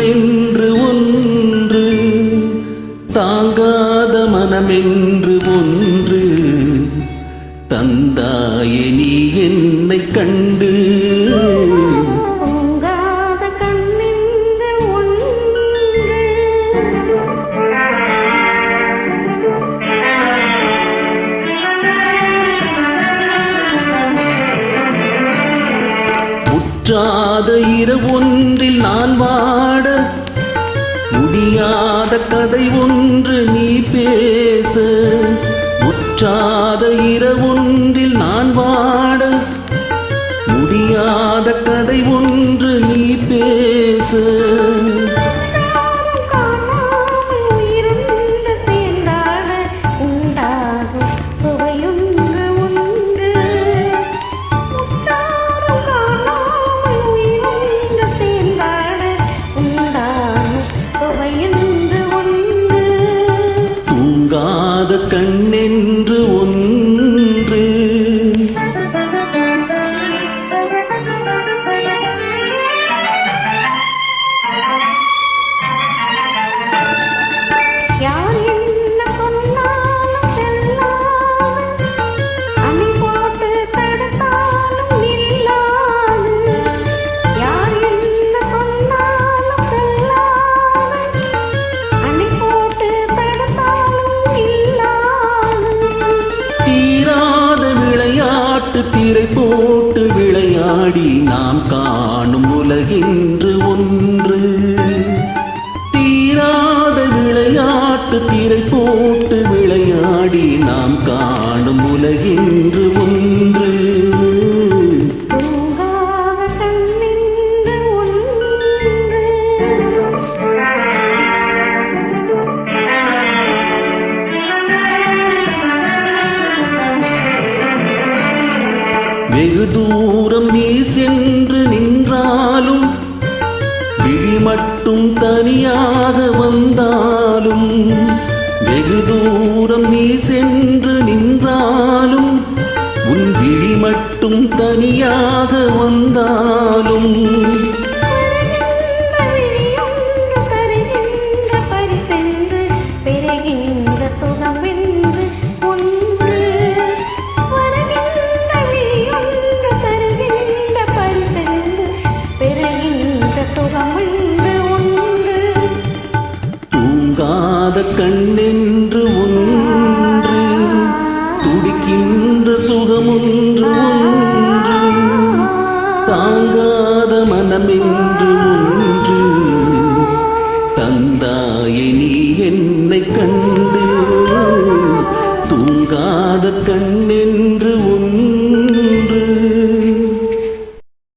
சுகமென்று ஒன்று, தாங்காத மனமென்று ஒன்று தந்தாயே நீ என்னை கண்டு. முற்றாத இரவொன்றில் நான் வாட, முடியாத கதை ஒன்று நீ பேச. முற்றாத இரவொன்றில் நான் வாட, முடியாத கதை ஒன்று நீ பேச. தூங்காத கண்ணென்று ஒன்று, யார் என்ன சொன்னாலும் செல்லாது, அணி போட்டு தடுத்தாலும் நில்லாது. யார் என்ன சொன்னாலும் செல்லாது, அணி போட்டு தடுத்தாலும் நில்லாது. தீராத விளையாட்டு திரை போட்டு விளையாடி நாம் காணும் உலகின்று ஒன்று. தீராத விளையாட்டு திரை போட்டு விளையாடி நாம் காணும் உலகின்று ஒன்று. தூங்காத கண்ணென்று ஒன்று, வெகு தூரம் நீ சென்று நின்றாலும், விழி மட்டும் தனியாக வந்தாலும். வெகு தூரம் நீ சென்று நின்றாலும், உன் விழி மட்டும் தனியாக வந்தாலும். விழியொன்று தருகின்ற பரிசென்று, பெறுகின்ற சுகமென்று ஒன்று. வருகின்ற விழியொன்று தருகின்ற பரிசென்று, பெறுகின்ற சுகமென்று ஒன்று. தூங்காத கண்ணென்று ஒன்று, துடிக்கின்ற சுகமொன்று ஒன்று, தாங்காத மனமென்று